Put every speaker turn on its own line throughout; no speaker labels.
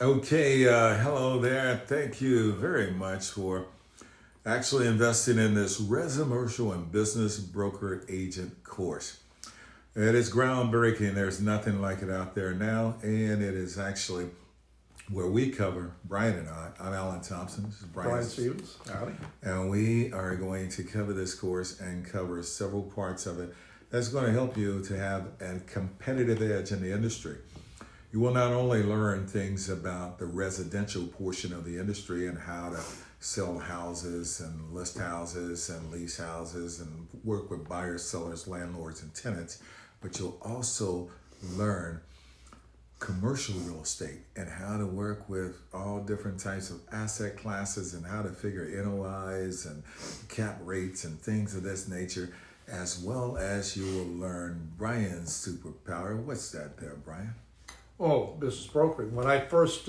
Okay, hello there. Thank you very much for actually investing in this Resimercial and Business Broker Agent course. It is groundbreaking. There's nothing like it out there now, and it is actually where we cover, Brian and I'm Alan Thompson, this is
Brian Stevens. Howdy.
and we are going to cover this course and cover several parts of it that's going to help you to have a competitive edge in the industry. You will not only learn things about the residential portion of the industry and how to sell houses and list houses and lease houses and work with buyers, sellers, landlords, and tenants, but you'll also learn commercial real estate and how to work with all different types of asset classes and how to figure NOIs and cap rates and things of this nature, as well as you will learn Brian's superpower. What's that there, Brian?
Oh, business brokering. When I first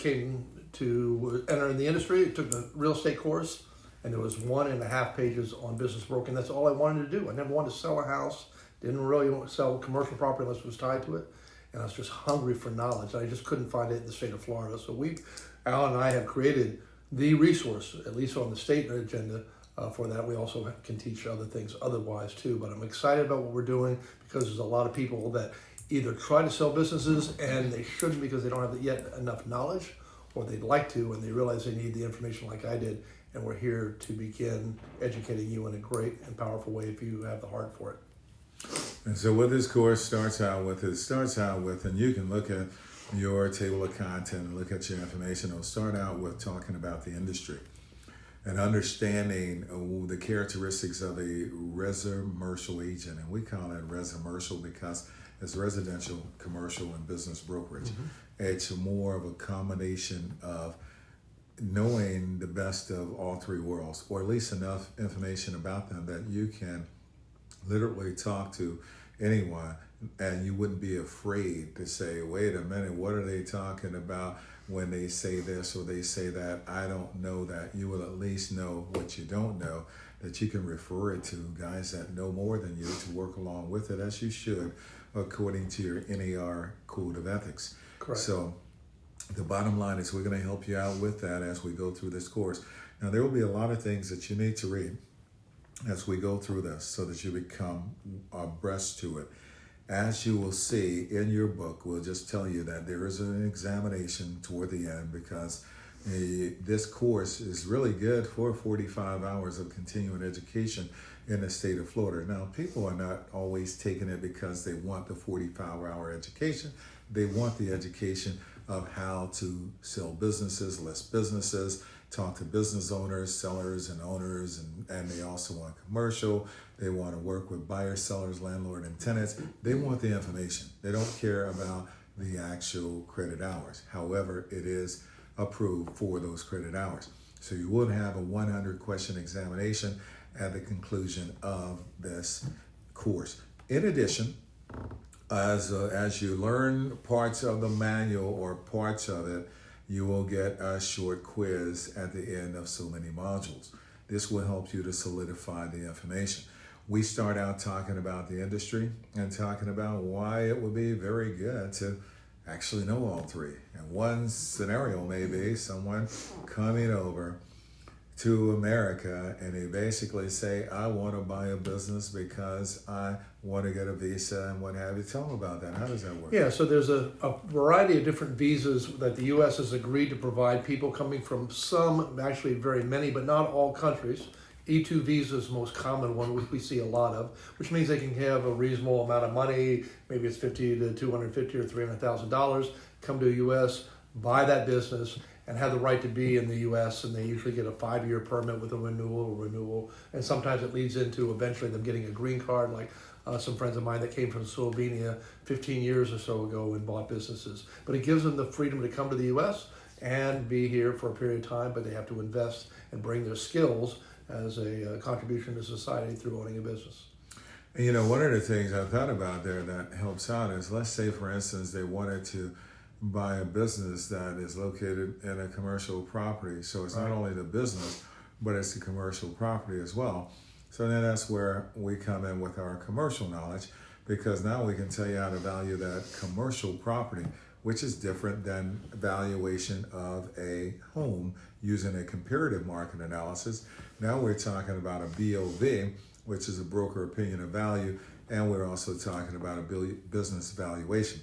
came to enter in the industry, I took the real estate course, and there was 1.5 pages on business brokering. That's all I wanted to do. I never wanted to sell a house. Didn't really want to sell commercial property unless it was tied to it. And I was just hungry for knowledge. I just couldn't find it in the state of Florida. So Alan and I have created the resource, at least on the state agenda, for that. We also can teach other things otherwise too. But I'm excited about what we're doing because there's a lot of people that either try to sell businesses and they shouldn't because they don't have yet enough knowledge, or they'd like to and they realize they need the information like I did. And we're here to begin educating you in a great and powerful way if you have the heart for it.
And so what this course starts out with, and you can look at your table of content and look at your information. It'll start out with talking about the industry and understanding the characteristics of a resimercial agent. And we call it resimercial because it's residential, commercial, and business brokerage. Mm-hmm. It's more of a combination of knowing the best of all three worlds, or at least enough information about them that you can literally talk to anyone and you wouldn't be afraid to say, wait a minute, what are they talking about when they say this or they say that? I don't know that. You will at least know what you don't know, that you can refer it to guys that know more than you to work along with it, as you should, according to your NAR Code of Ethics.
Correct.
So the bottom line is we're going to help you out with that as we go through this course. Now, there will be a lot of things that you need to read as we go through this so that you become abreast to it. As you will see in your book, we'll just tell you that there is an examination toward the end because this course is really good for 45 hours of continuing education in the state of Florida. Now, people are not always taking it because they want the 45-hour education. They want the education of how to sell businesses, list businesses, talk to business owners, sellers, and owners, and they also want commercial. They want to work with buyers, sellers, landlord, and tenants. They want the information. They don't care about the actual credit hours. However, it is approved for those credit hours. So you would have a 100-question examination at the conclusion of this course. In addition, as you learn parts of the manual or parts of it, you will get a short quiz at the end of so many modules. This will help you to solidify the information. We start out talking about the industry and talking about why it would be very good to actually know all three. And one scenario may be someone coming over to America and they basically say, I want to buy a business because I want to get a visa and what have you. Tell them about that. How does that work?
Yeah, so there's a variety of different visas that the U.S. has agreed to provide people coming from some, actually very many, but not all countries. E2 visa is the most common one, which we see a lot of, which means they can have a reasonable amount of money, maybe it's $50 to $250 or $300,000, come to the U.S., buy that business, and have the right to be in the U.S., and they usually get a 5-year permit with a renewal, and sometimes it leads into eventually them getting a green card, like some friends of mine that came from Slovenia 15 years or so ago and bought businesses. But it gives them the freedom to come to the U.S. and be here for a period of time, but they have to invest and bring their skills as a contribution to society through owning a business.
You know, one of the things I thought about there that helps out is, let's say, for instance, they wanted to buy a business that is located in a commercial property. So it's not only the business, but it's the commercial property as well. So then that's where we come in with our commercial knowledge, because now we can tell you how to value that commercial property. which is different than valuation of a home using a comparative market analysis. Now we're talking about a BOV, which is a broker opinion of value, and we're also talking about a business valuation.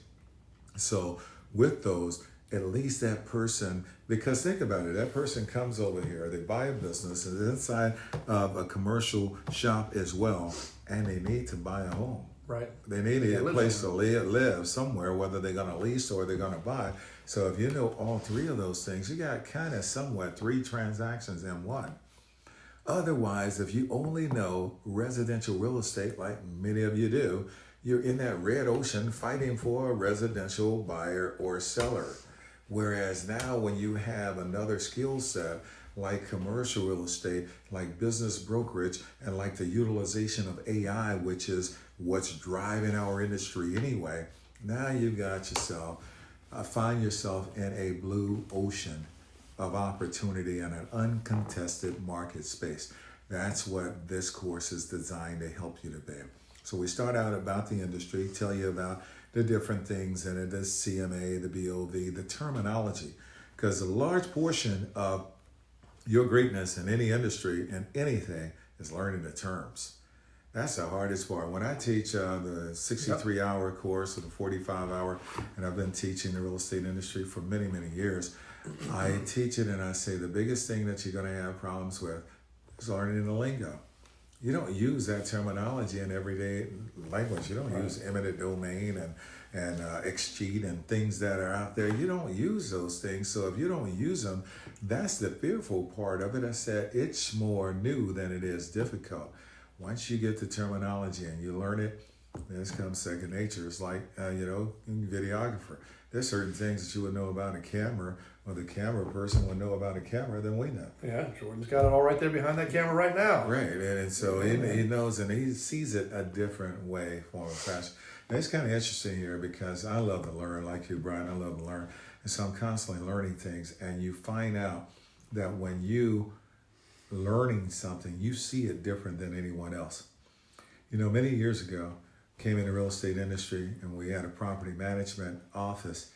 So with those, at least that person, because think about it, that person comes over here, they buy a business, and inside of a commercial shop as well, and they need to buy a home.
Right.
They need a place to live somewhere, whether they're going to lease or they're going to buy. So if you know all three of those things, you got kind of somewhat three transactions in one. Otherwise, if you only know residential real estate, like many of you do, you're in that red ocean fighting for a residential buyer or seller. Whereas now when you have another skill set like commercial real estate, like business brokerage, and like the utilization of AI, which is what's driving our industry anyway, now you've got yourself, find yourself in a blue ocean of opportunity and an uncontested market space. That's what this course is designed to help you to be. So we start out about the industry, tell you about the different things in it, the CMA, the BOV, the terminology, because a large portion of your greatness in any industry and anything is learning the terms. That's the hardest part. When I teach the 63-hour course or the 45-hour, and I've been teaching the real estate industry for many, many years, I teach it and I say the biggest thing that you're going to have problems with is learning the lingo. You don't use that terminology in everyday language. You don't use eminent domain and escheat and things that are out there. You don't use those things. So if you don't use them, that's the fearful part of it. I said it's more new than it is difficult. Once you get the terminology and you learn it, this comes second nature. It's like, videographer. There's certain things that you would know about a camera, or the camera person would know about a camera than we know.
Yeah, Jordan's got it all right there behind that camera right now.
Right, and so he knows and he sees it a different way, form of fashion. And it's kind of interesting here because I love to learn, like you, Brian, I love to learn. And so I'm constantly learning things, and you find out that when you learning something, you see it different than anyone else. Many years ago, came in the real estate industry, and we had a property management office,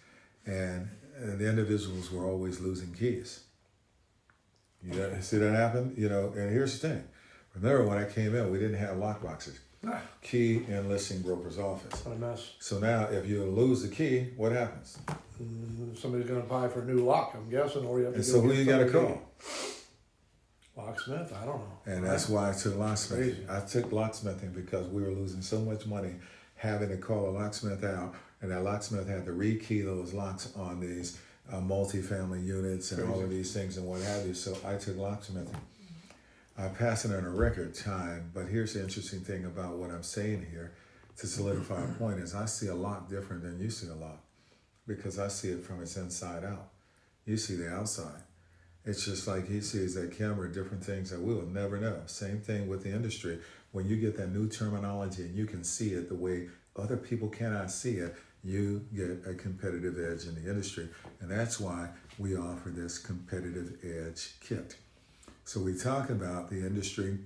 and the individuals were always losing keys. You see that happen? And here's the thing. Remember when I came in, we didn't have lock boxes. Key in listing broker's office.
What a mess.
So now if you lose the key, what happens?
Somebody's going to apply for a new lock, I'm guessing, or you have to.
And so who you got to call?
Locksmith? I don't know.
And that's why I took locksmithing. I took locksmithing because we were losing so much money having to call a locksmith out, and that locksmith had to rekey those locks on these multifamily units and all of these things and what have you. So I took locksmithing. I passed it in a record time, but here's the interesting thing about what I'm saying here to solidify a point is I see a lot different than you see a lot, because I see it from its inside out. You see the outside. It's just like he sees that camera, different things that we will never know. Same thing with the industry. When you get that new terminology and you can see it the way other people cannot see it, you get a competitive edge in the industry. And that's why we offer this competitive edge kit. So we talk about the industry,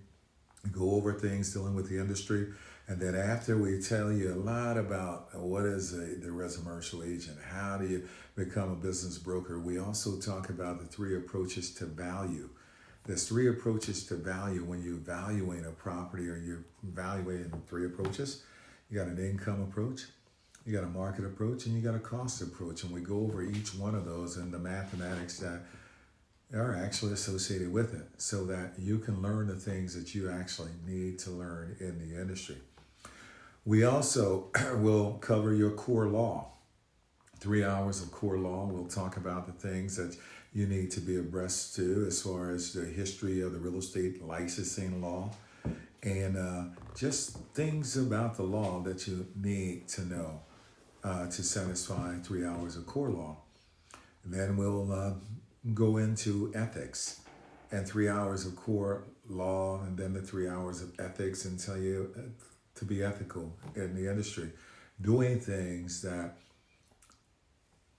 go over things dealing with the industry, and then after we tell you a lot about what is the Resimercial agent, how do you become a business broker, we also talk about the three approaches to value. There's three approaches to value when you're valuing a property, or you're evaluating three approaches. You got an income approach, you got a market approach, and you got a cost approach. And we go over each one of those and the mathematics that are actually associated with it, so that you can learn the things that you actually need to learn in the industry. We also will cover your core law. 3 hours of core law. We'll talk about the things that you need to be abreast to as far as the history of the real estate licensing law, and just things about the law that you need to know to satisfy 3 hours of core law. And then we'll go into ethics and 3 hours of core law, and then the 3 hours of ethics, and tell you to be ethical in the industry, doing things that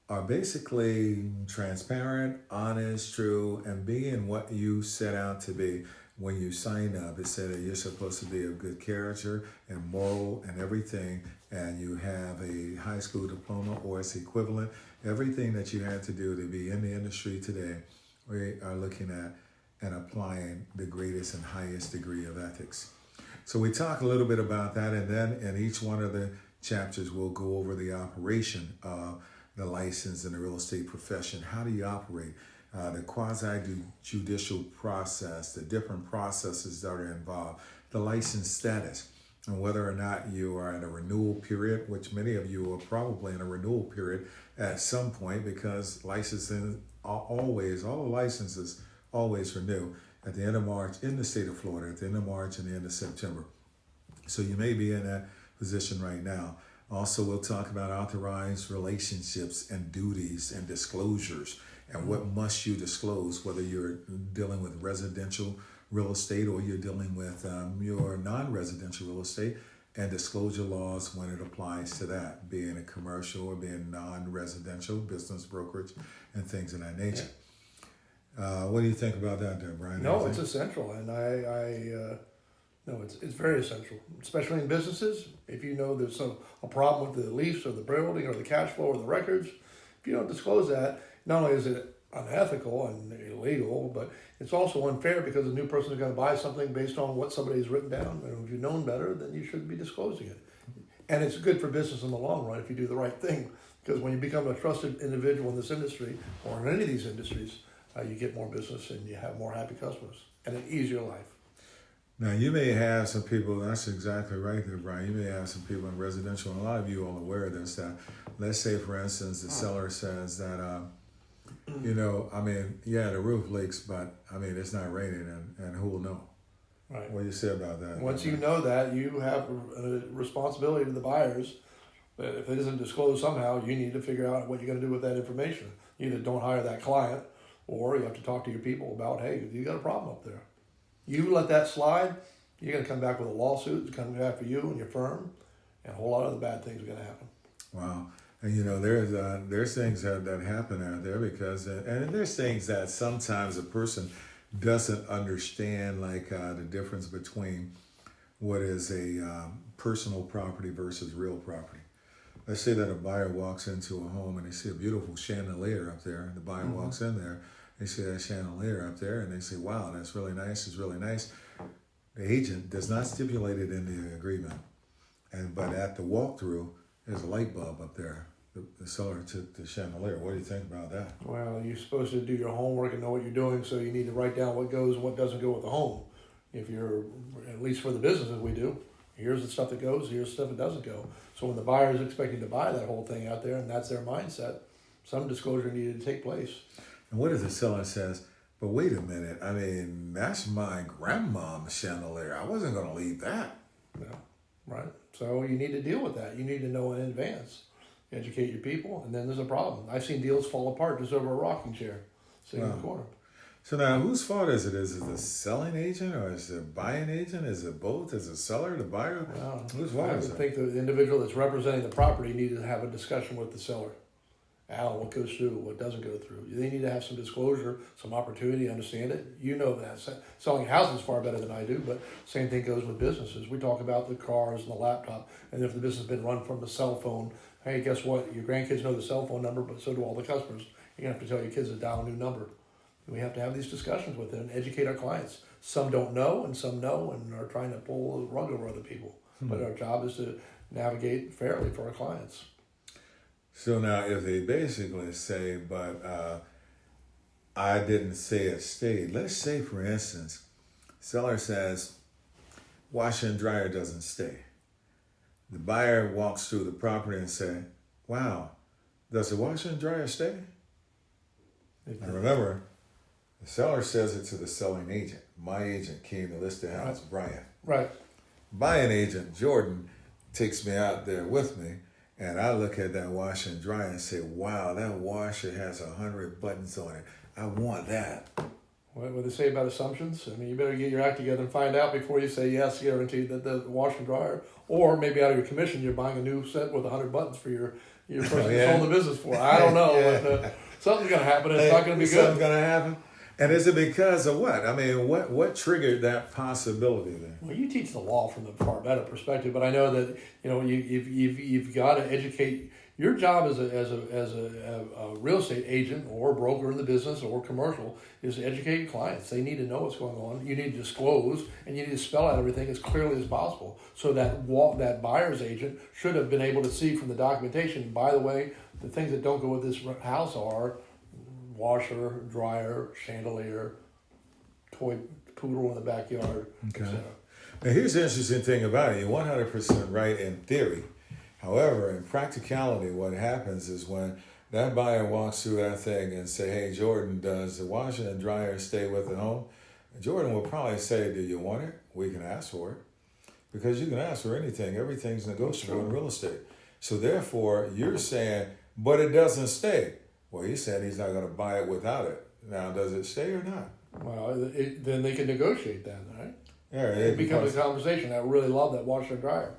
are basically transparent, honest, true, and being what you set out to be. when you sign up, it said that you're supposed to be of good character and moral and everything, and you have a high school diploma or its equivalent. Everything that you had to do to be in the industry today, we are looking at and applying the greatest and highest degree of ethics. So we talk a little bit about that, and then in each one of the chapters, we'll go over the operation of the license in the real estate profession. How do you operate? The quasi-judicial process, the different processes that are involved, the license status, and whether or not you are in a renewal period, which many of you are probably in a renewal period at some point, because licensing all the licenses always renew at the end of March in the state of Florida, at the end of March and the end of September. So you may be in that position right now. Also, we'll talk about authorized relationships and duties and disclosures and what must you disclose, whether you're dealing with residential real estate or you're dealing with your non-residential real estate, and disclosure laws when it applies to that, being a commercial or being non-residential, business brokerage, and things of that nature. What do you think about that, there, Brian?
No, it's essential, and no, it's very essential, especially in businesses. If you know there's a problem with the lease or the building or the cash flow or the records, if you don't disclose that, not only is it unethical and illegal, but it's also unfair because a new person is going to buy something based on what somebody's written down. And if you've known better, then you shouldn't be disclosing it. And it's good for business in the long run if you do the right thing, because when you become a trusted individual in this industry or in any of these industries, you get more business and you have more happy customers and an easier life.
Now, you may have some people, that's exactly right there, Brian. You may have some people in residential, and a lot of you all aware of this, that let's say, for instance, the seller says that, the roof leaks, but, it's not raining, and who will know?
Right.
What do you say about that?
Once you know that, you have a responsibility to the buyers. But if it isn't disclosed somehow, you need to figure out what you're going to do with that information. Either don't hire that client, or you have to talk to your people about, hey, you got a problem up there. You let that slide, you're going to come back with a lawsuit. It's coming back for you and your firm, and a whole lot of other bad things are going to happen.
Wow. And there's things that happen out there because, and there's things that sometimes a person doesn't understand, like the difference between what is a personal property versus real property. Let's say that a buyer walks into a home and they see a beautiful chandelier up there, and the buyer walks in there, they see that chandelier up there, and they say, wow, that's really nice, it's really nice. The agent does not stipulate it in the agreement, but at the walkthrough, there's a light bulb up there. The seller took the chandelier. What do you think about that?
Well, you're supposed to do your homework and know what you're doing, so you need to write down what goes and what doesn't go with the home. If you're, at least for the businesses we do, here's the stuff that goes, here's the stuff that doesn't go. So when the buyer is expecting to buy that whole thing out there, and that's their mindset, some disclosure needed to take place.
And what if the seller says, but wait a minute, that's my grandmom's chandelier. I wasn't going to leave that.
Yeah, right. So you need to deal with that. You need to know in advance. Educate your people, and then there's a problem. I've seen deals fall apart just over a rocking chair sitting in the corner.
So now, whose fault is it? Is it the selling agent, or is it the buying agent? Is it both? Is it the seller, the buyer?
Well,
Whose fault is it?
I think the individual that's representing the property needed to have a discussion with the seller. What goes through, what doesn't go through. They need to have some disclosure, some opportunity to understand it. You know that. Selling houses is far better than I do, but same thing goes with businesses. We talk about the cars and the laptop, and if the business has been run from a cell phone, hey, guess what? Your grandkids know the cell phone number, but so do all the customers. You're going to have to tell your kids to dial a new number. We have to have these discussions with them and educate our clients. Some don't know, and some know, and are trying to pull the rug over other people. But our job is to navigate fairly for our clients.
So now, if they basically say, but I didn't say it stayed. Let's say, for instance, seller says, washer and dryer doesn't stay. The buyer walks through the property and say, wow, does the washer and dryer stay? And remember, the seller says it to the selling agent. My agent came to list the house, Brian.
Right.
Buying agent, Jordan, takes me out there with me, and I look at that washer and dryer and say, wow, that washer has 100 buttons on it. I want that.
What do they say about assumptions? You better get your act together and find out before you say yes, guaranteed that the washer and dryer, or maybe out of your commission, you're buying a new set with 100 buttons for your person you sold the business for. I don't know. But, something's going to happen. It's not going to be good.
Something's going to happen. And is it because of what? I mean, what triggered that possibility then?
Well, you teach the law from the far better perspective, but I know that you've got to educate. Your job as a real estate agent or broker in the business or commercial is to educate your clients. They need to know what's going on. You need to disclose, and you need to spell out everything as clearly as possible. So that buyer's agent should have been able to see from the documentation. By the way, the things that don't go with this house are washer, dryer, chandelier, toy poodle in the backyard,
Okay.
etc.
Now, here's the interesting thing about it. You're 100% right in theory. However, in practicality, what happens is when that buyer walks through that thing and say, hey, Jordan, does the washer and dryer stay with the home? Jordan will probably say, do you want it? We can ask for it. Because you can ask for anything. Everything's negotiable in real estate. So therefore, you're saying, but it doesn't stay. Well, he said he's not going to buy it without it. Now, does it stay or not?
Well, then they can negotiate then, right?
Yeah,
It becomes a conversation. I really love that washer and dryer.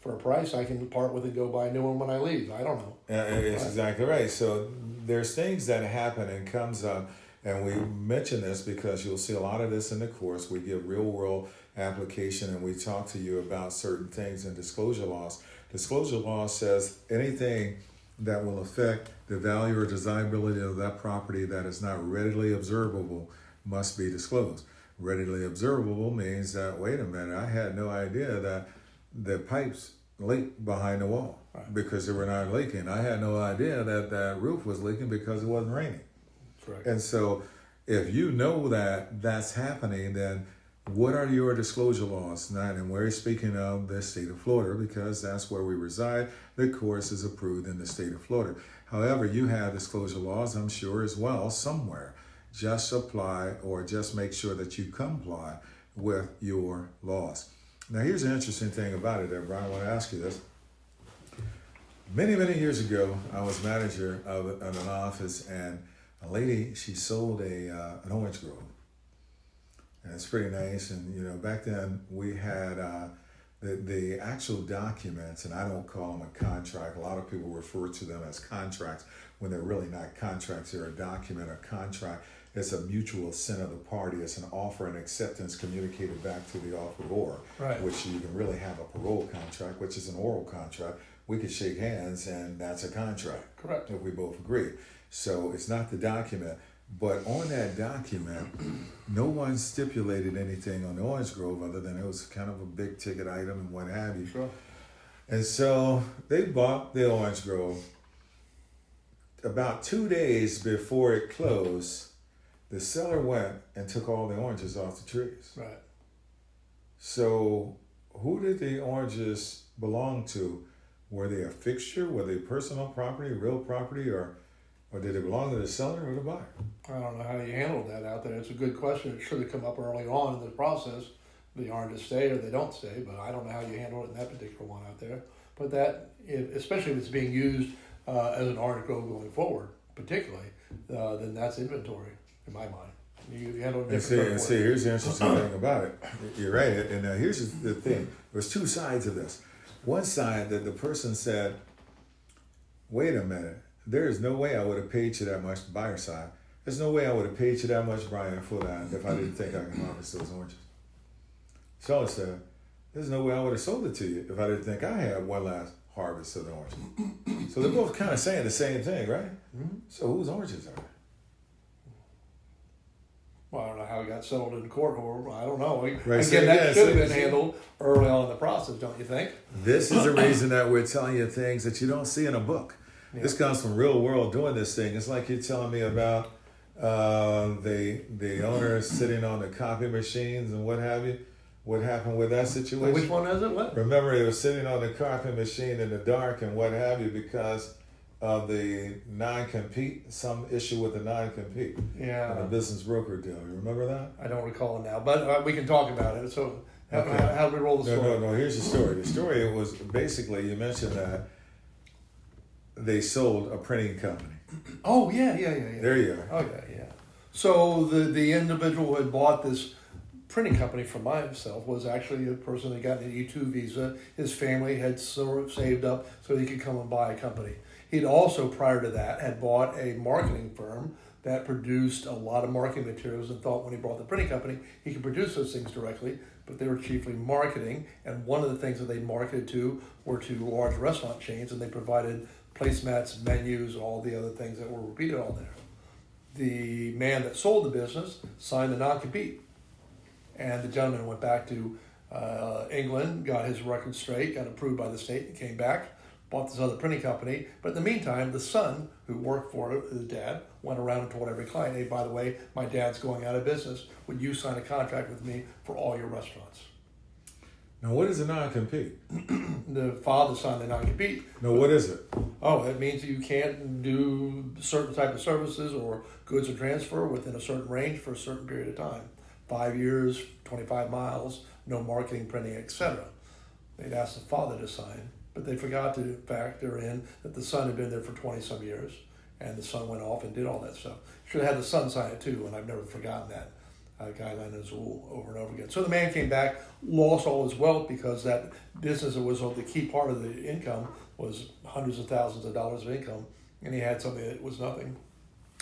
For a price, I can part with and go buy a new one when I leave. I don't know.
Yeah, it's exactly right. So there's things that happen and comes up, and we mention this because you'll see a lot of this in the course. We give real world application, and we talk to you about certain things in disclosure laws. Disclosure law says anything that will affect the value or desirability of that property that is not readily observable must be disclosed. Readily observable means that, wait a minute, I had no idea that the pipes leaked behind the wall because they were not leaking. I had no idea that that roof was leaking because it wasn't raining.
Correct.
And so if you know that that's happening, then what are your disclosure laws? And we're speaking of the state of Florida because that's where we reside. The course is approved in the state of Florida. However, you have disclosure laws, I'm sure, as well, somewhere. Just apply or just make sure that you comply with your laws. Now, here's an interesting thing about it there, Brian. I want to ask you this. Many, many years ago, I was manager of an office, and a lady, she sold an orange grove. And it's pretty nice. And, back then we had the actual documents, and I don't call them a contract. A lot of people refer to them as contracts when they're really not contracts. They're a document, a contract. It's a mutual assent of the party. It's an offer and acceptance communicated back to the offeror,
Right.
which you can really have a parole contract, which is an oral contract. We could shake hands, and that's a contract.
Correct.
If we both agree. So it's not the document. But on that document, no one stipulated anything on the Orange Grove other than it was kind of a big ticket item and what have you.
Sure.
And so they bought the Orange Grove. About 2 days before it closed, the seller went and took all the oranges off the trees.
Right.
So who did the oranges belong to? Were they a fixture? Were they personal property, real property, or did it belong to the seller or the buyer?
I don't know how you handled that out there. It's a good question. It should have come up early on in the process. The oranges stay or they don't stay, but I don't know how you handle it in that particular one out there. But especially if it's being used as an orange grove going forward, particularly, then that's inventory in my mind. You handle it differently.
And see, here's the interesting thing about it. You're right. And now here's the thing. There's two sides of this. One side that the person said, wait a minute, there is no way I would have paid you that much, the buyer side. There's no way I would have paid you that much, Brian, for that if I didn't think I could harvest those oranges. Seller said, there's no way I would have sold it to you if I didn't think I had one last harvest of the oranges. So they're both kind of saying the same thing, right?
Mm-hmm.
So whose oranges are they?
Well, I don't know how it got settled in court, or I don't know.
Right, so
Again, that
yeah,
should have
so-
been handled early on in the process, don't you think?
This is the reason that we're telling you things that you don't see in a book.
Yeah.
This comes from real world doing this thing. It's like you're telling me about the owners sitting on the copy machines and what have you. What happened with that situation?
Which one is it? What?
Remember, they were sitting on the copy machine in the dark and what have you because of the non-compete, some issue with the non-compete in a
Yeah,
business broker deal. You remember that?
I don't recall it now, but we can talk about it. So,
Okay.
how do we roll the story?
No. Here's the story. The story was basically, you mentioned that they sold a printing company.
Oh, yeah.
There you are.
Oh, yeah. So the individual who had bought this printing company from myself was actually a person that got an E2 visa. His family had sort of saved up so he could come and buy a company. He'd also, prior to that, had bought a marketing firm that produced a lot of marketing materials and thought when he brought the printing company, he could produce those things directly, but they were chiefly marketing. And one of the things that they marketed to were to large restaurant chains, and they provided placemats, menus, all the other things that were repeated on there. The man that sold the business signed a non-compete, and the gentleman went back to England, got his record straight, got approved by the state, and came back, bought this other printing company. But in the meantime, the son, who worked for his dad, went around and told every client, hey, by the way, my dad's going out of business. Would you sign a contract with me for all your restaurants?
Now, what is a non-compete?
The father signed the non-compete.
No, what is it?
Oh, it means you can't do certain type of services or goods or transfer within a certain range for a certain period of time. 5 years, 25 miles, no marketing, printing, etc. They'd asked the father to sign, but they forgot to factor in that the son had been there for 20-some years, and the son went off and did all that stuff. Should have had the son sign it too, and I've never forgotten that guideline as a rule over and over again. So the man came back, lost all his wealth because that business that was the key part of the income was hundreds of thousands of dollars of income, and he had something that was nothing,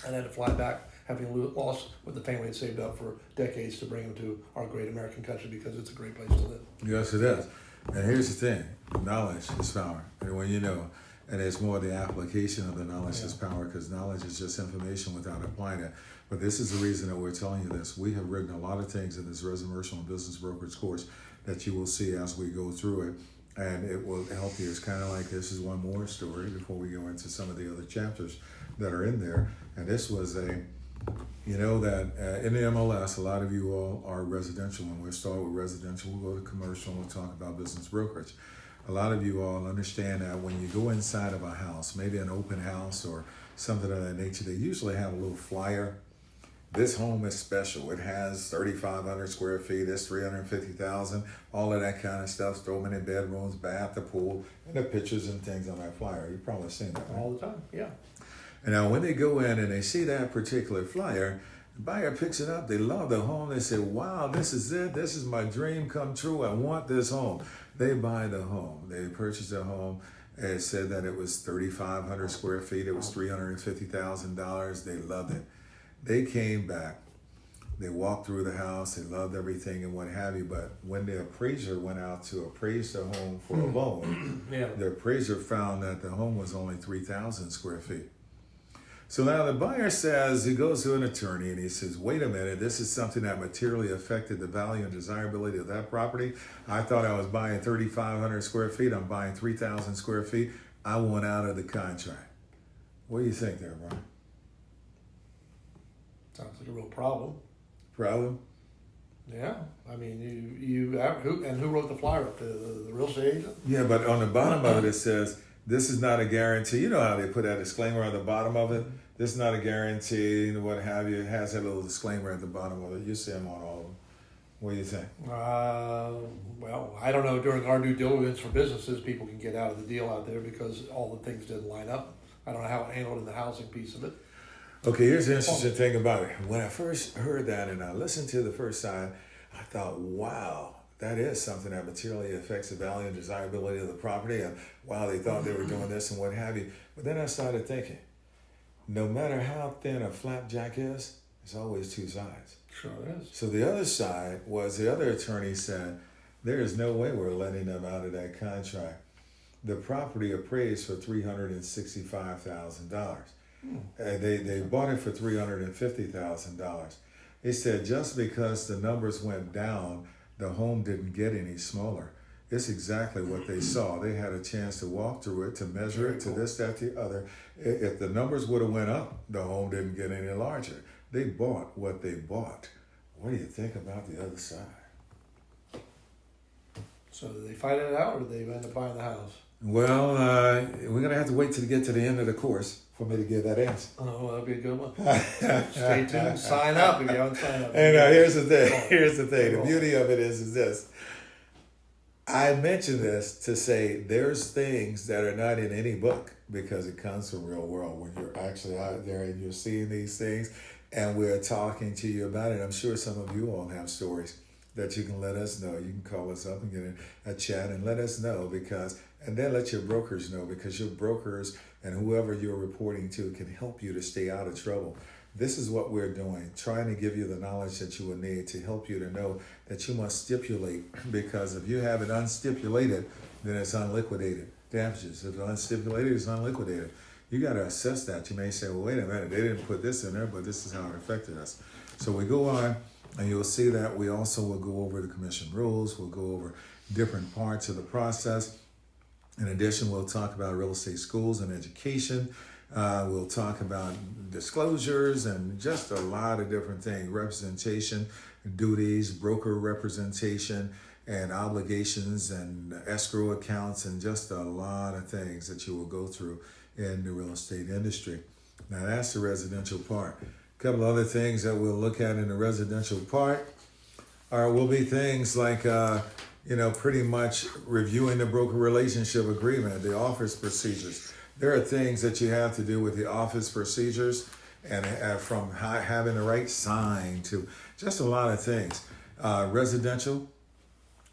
and had to fly back, having lost what the family had saved up for decades to bring him to our great American country because it's a great place to live.
Yes, it is. And here's the thing, knowledge is power. And when you know, and it's more the application of the knowledge is power, because knowledge is just information without applying it. But this is the reason that we're telling you this. We have written a lot of things in this Resimercial and Business Brokerage course that you will see as we go through it, and it will help you. It's kind of like this is one more story before we go into some of the other chapters that are in there. And this was you know that in the MLS, a lot of you all are residential. When we start with residential, we'll go to commercial, and we'll talk about business brokerage. A lot of you all understand that when you go inside of a house, maybe an open house or something of that nature, they usually have a little flyer. This home is special. It has 3,500 square feet. It's 350,000. All of that kind of stuff. So many bedrooms, bath, the pool, and the pictures and things on that flyer. You've probably seen that, right?
All the time, yeah.
And now when they go in and they see that particular flyer, the buyer picks it up. They love the home. They say, wow, this is it. This is my dream come true. I want this home. They buy the home. They purchase the home. It said that it was 3,500 square feet. It was $350,000. They loved it. They came back. They walked through the house. They loved everything and what have you. But when the appraiser went out to appraise the home for a loan, the appraiser found that the home was only 3,000 square feet. So now the buyer says, he goes to an attorney and he says, wait a minute, this is something that materially affected the value and desirability of that property. I thought I was buying 3,500 square feet. I'm buying 3,000 square feet. I want out of the contract. What do you think there, Brian?
Sounds like a real problem.
Problem?
Yeah, I mean, who wrote the flyer up? The real estate agent?
Yeah, but on the bottom of it, it says, this is not a guarantee. You know how they put that disclaimer on the bottom of it? This is not a guarantee, what have you. It has that little disclaimer at the bottom of it. You see them on all of them. What do you think?
Well, I don't know. During our due diligence for businesses, people can get out of the deal out there because all the things didn't line up. I don't know how it handled in the housing piece of it.
Okay, here's the interesting thing about it. When I first heard that and I listened to the first side, I thought, wow, that is something that materially affects the value and desirability of the property. And wow, they thought they were doing this and what have you. But then I started thinking, no matter how thin a flapjack is, there's always two sides.
Sure is.
So the other side was the other attorney said, there is no way we're letting them out of that contract. The property appraised for $365,000. They bought it for $350,000. They said just because the numbers went down, the home didn't get any smaller. It's exactly what they saw. They had a chance to walk through it, to measure it, to this, that, the other. If the numbers would have went up, the home didn't get any larger. They bought what they bought. What do you think about the other side?
So did they fight it out, or did they end up buying the house?
Well, we're going to have to wait till we get to the end of the course for me to give that answer.
Oh, that'll be a good one. Stay tuned. Sign up if you haven't signed up.
And here's the thing. Here's the thing. The beauty of it is this. I mention this to say there's things that are not in any book because it comes from real world when you're actually out there and you're seeing these things and we're talking to you about it. I'm sure some of you all have stories that you can let us know. You can call us up and get in a chat and let us know and then let your brokers know, because your brokers and whoever you're reporting to can help you to stay out of trouble. this is what we're doing, trying to give you the knowledge that you will need to help you to know that you must stipulate, because if you have it unstipulated, then it's unliquidated damages. If it's unstipulated, it's unliquidated. You got to assess that. You may say, well, wait a minute, they didn't put this in there, but this is how it affected us. So we go on, and you'll see that we also will go over the commission rules. We'll go over different parts of the process. In addition, we'll talk about real estate schools and education. We'll talk about disclosures and just a lot of different things, representation, duties, broker representation, and obligations and escrow accounts, and just a lot of things that you will go through in the real estate industry. Now that's the residential part. A couple other things that we'll look at in the residential part will be things like, pretty much reviewing the broker relationship agreement, the office procedures. There are things that you have to do with the office procedures, and from having the right sign to just a lot of things. Residential,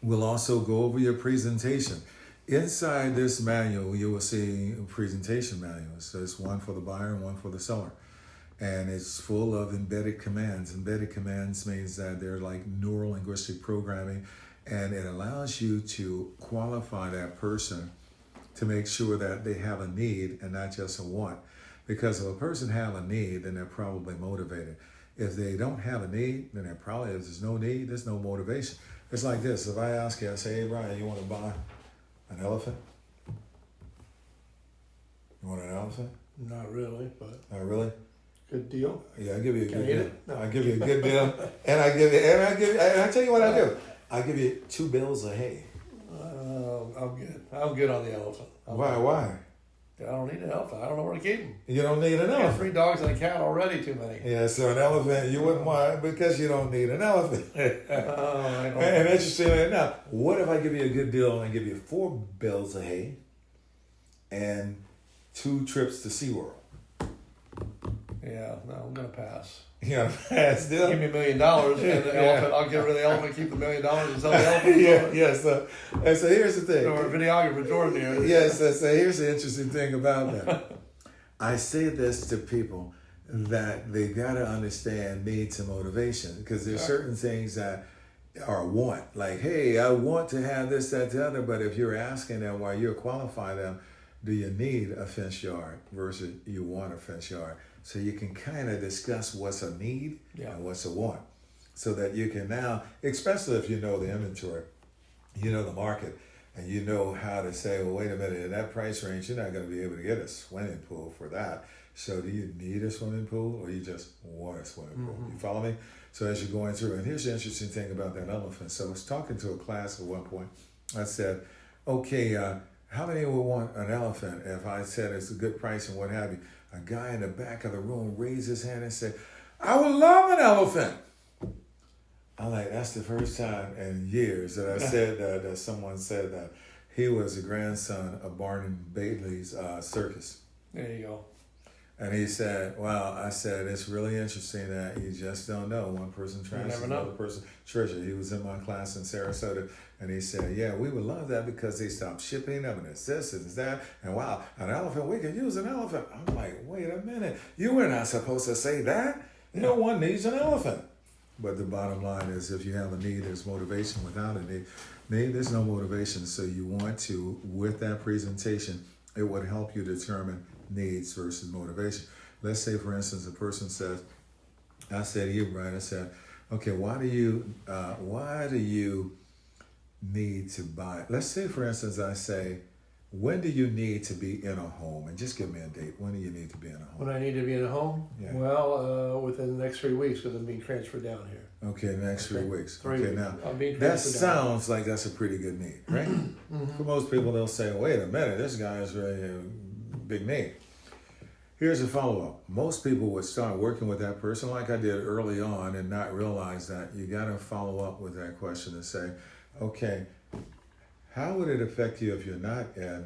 we'll also go over your presentation. Inside this manual, you will see presentation manuals. There's one for the buyer and one for the seller. And it's full of embedded commands. Embedded commands means that they're like neuro-linguistic programming, and it allows you to qualify that person to make sure that they have a need and not just a want. Because if a person have a need, then they're probably motivated. If they don't have a need, then if there's no need, there's no motivation. It's like this. If I ask you, I say, hey, Brian, you want to buy an elephant? You want an elephant?
Not really, but
Not really?
good deal.
Yeah, I give you a
Can
good
I eat
deal.
it? No.
I give you a good deal, and I tell you what I do. I give you 2 bales of hay.
I'm good. I'm good on the elephant.
Why?
I don't need an elephant. I don't know where to keep him.
You don't need an
I got
elephant.
3 dogs and a cat already. Too many.
Yeah, so an elephant you wouldn't want because you don't need an elephant.
I don't.
And interestingly enough, what if I give you a good deal and I give you 4 bales of hay and 2 trips to SeaWorld?
Yeah, no, I'm gonna pass.
You know, that's deal.
Give me $1 million and the elephant. I'll get rid of the elephant, keep the $1 million, and sell the elephant.
And so here's the thing.
Or videographer Jordan here.
Yes, so here's the interesting thing about that. I say this to people that they got to understand needs and motivation, because there's certain things that are want. Like, hey, I want to have this, that, the other. But if you're asking them while you're qualifying them, do you need a fence yard versus you want a fence yard? So you can kind of discuss what's a need and what's a want. So that you can now, especially if you know the inventory, you know the market, and you know how to say, well, wait a minute, in that price range, you're not going to be able to get a swimming pool for that. So do you need a swimming pool, or you just want a swimming pool? You follow me? So as you're going through, and here's the interesting thing about that elephant. So I was talking to a class at one point. I said, okay, how many would want an elephant if I said it's a good price and what have you? A guy in the back of the room raised his hand and said, I would love an elephant. I'm like, that's the first time in years that I said that someone said that. He was the grandson of Barnum Bailey's circus.
There you go.
And he said, well, I said, it's really interesting that you just don't know. One person trash, another person treasure. He was in my class in Sarasota, and he said, yeah, we would love that because they stopped shipping them, and it's this, and it's that, and wow, an elephant, we could use an elephant. I'm like, wait a minute, you were not supposed to say that. No one needs an elephant. But the bottom line is, if you have a need, there's motivation. Without a need, there's no motivation. So you want to, with that presentation, it would help you determine needs versus motivation. Let's say, for instance, a person says, I said to you, Brian, I said, okay, why do you need to buy? Let's say, for instance, I say, when do you need to be in a home? And just give me a date. When do you need to be in a home?
When I need to be in a home?
Yeah.
Well, within the next 3 weeks, because I'm being transferred down here.
Okay, next 3 weeks.
3
okay,
weeks.
now
I'm being
that
transferred down.
sounds like that's a pretty good need, right? For most people, they'll say, wait a minute, this guy is really a big need. Here's a follow-up. Most people would start working with that person like I did early on and not realize that you got to follow up with that question and say, okay, how would it affect you if you're not in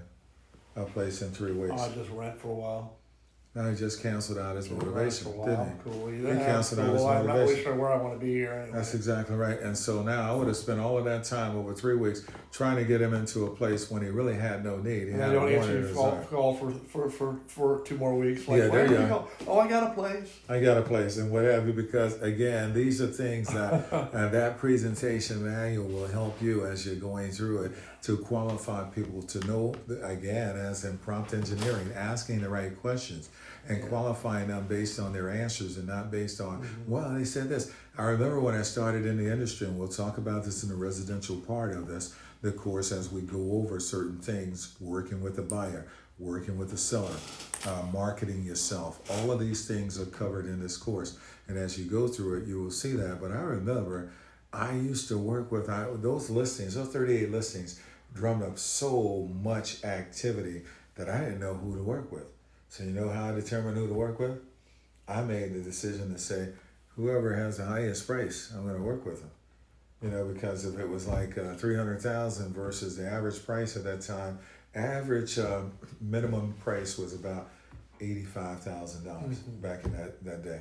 a place in 3 weeks?
I'll just rent for a while.
Now he just canceled out his
For
motivation,
a while.
didn't he?
Cool.
He canceled out his
I'm not really
motivation.
sure where I want to be here anyway.
That's exactly right. And so now I would have spent all of that time over 3 weeks trying to get him into a place when he really had no need. He
And
had
I don't
a
answer
wanted
your
desire.
call for 2 more weeks. Like,
Yeah, there you
go. Oh, I got a place.
I got a place and what have you, because again, these are things that that presentation manual will help you as you're going through it to qualify people to know, again, as in prompt engineering, asking the right questions and qualifying them based on their answers and not based on, well, they said this. I remember when I started in the industry, and we'll talk about this in the residential part of this, the course, as we go over certain things, working with the buyer, working with the seller, marketing yourself. All of these things are covered in this course. And as you go through it, you will see that. But I remember I used to work with those listings, those 38 listings, drummed up so much activity that I didn't know who to work with. So you know how I determined who to work with? I made the decision to say, whoever has the highest price, I'm going to work with them. You know, because if it was like $300,000 versus the average price at that time, average minimum price was about $85,000 back in that day.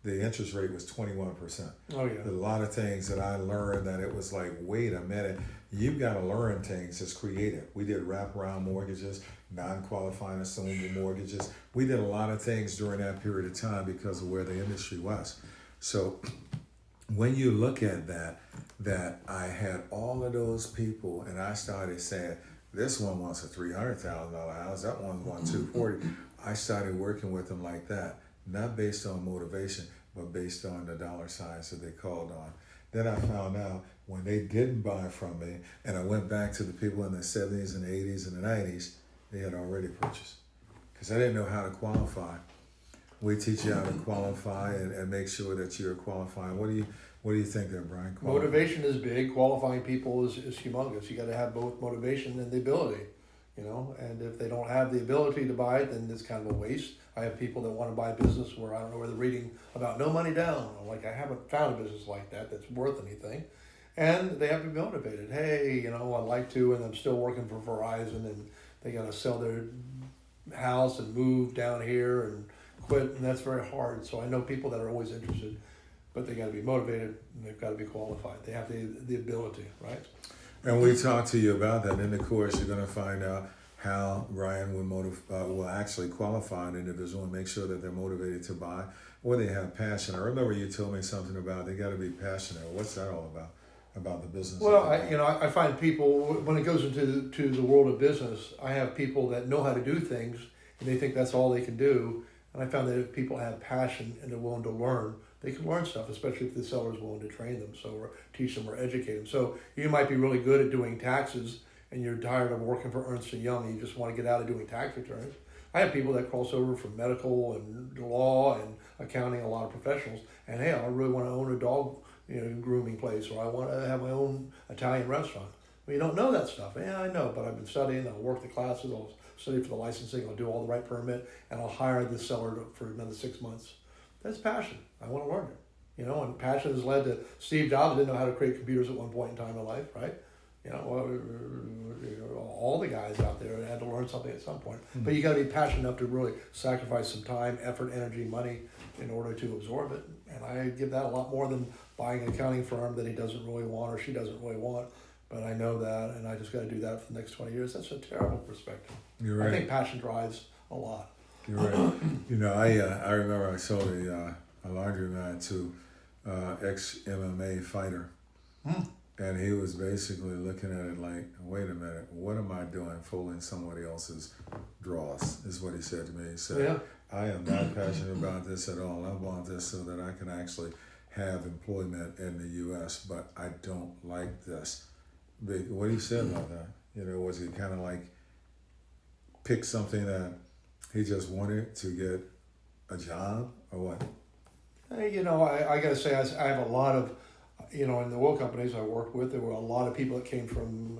The interest rate was 21%.
Oh, yeah.
There's a lot of things that I learned that it was like, wait a minute, you've got to learn things as creative. We did wraparound mortgages, non-qualifying assumable mortgages. We did a lot of things during that period of time because of where the industry was. So when you look at that I had all of those people and I started saying, this one wants a $300,000 house, that one's want $240,000. I started working with them like that, not based on motivation, but based on the dollar signs that they called on. Then I found out when they didn't buy from me, and I went back to the people in the 70s and 80s and the 90s, they had already purchased. Because I didn't know how to qualify. We teach you how to qualify and make sure that you're qualifying. What do you think there, Brian?
Motivation is big. Qualifying people is humongous. You got to have both motivation and the ability, you know. And if they don't have the ability to buy it, then it's kind of a waste. I have people that want to buy a business where I don't know where they're reading about no money down. I'm like, I haven't found a business like that that's worth anything. And they have to be motivated. Hey, you know, I'd like to, and I'm still working for Verizon, and they got to sell their house and move down here and quit, and that's very hard. So I know people that are always interested, but they got to be motivated and they've got to be qualified. They have the ability, right?
And we talked to you about that in the course. You're going to find out how Ryan will actually qualify an individual and make sure that they're motivated to buy or they have passion. I remember you told me something about they got to be passionate. What's that all about the business?
Well, I find people, when it goes into the world of business, I have people that know how to do things and they think that's all they can do. And I found that if people have passion and they're willing to learn, they can learn stuff, especially if the seller is willing to train them, or teach them or educate them. So you might be really good at doing taxes and you're tired of working for Ernst & Young and you just want to get out of doing tax returns. I have people that cross over from medical and law and accounting, a lot of professionals, and hey, I really want to own a dog grooming place, or I want to have my own Italian restaurant. Well, you don't know that stuff. Yeah, I know, but I've been studying, I'll work the classes, I'll study for the licensing, I'll do all the right permit, and I'll hire the seller for another 6 months. That's passion. I want to learn it. And passion has led to Steve Jobs didn't know how to create computers at one point in time in life, right? All the guys out there had to learn something at some point. But you got to be passionate enough to really sacrifice some time, effort, energy, money in order to absorb it. And I give that a lot more than buying an accounting firm that he doesn't really want or she doesn't really want. But I know that, and I just got to do that for the next 20 years. That's a terrible perspective.
You're right.
I think passion drives a lot.
You're right. I remember I sold a laundromat to ex-MMA fighter. And he was basically looking at it like, wait a minute, what am I doing folding somebody else's drawers, is what he said to me. He said,
Yeah.
I am not passionate about this at all. I want this so that I can actually have employment in the U.S., but I don't like this. What he said about that, was he kind of like pick something that he just wanted to get a job or what?
I got to say, I have a lot of, in the oil companies I worked with, there were a lot of people that came from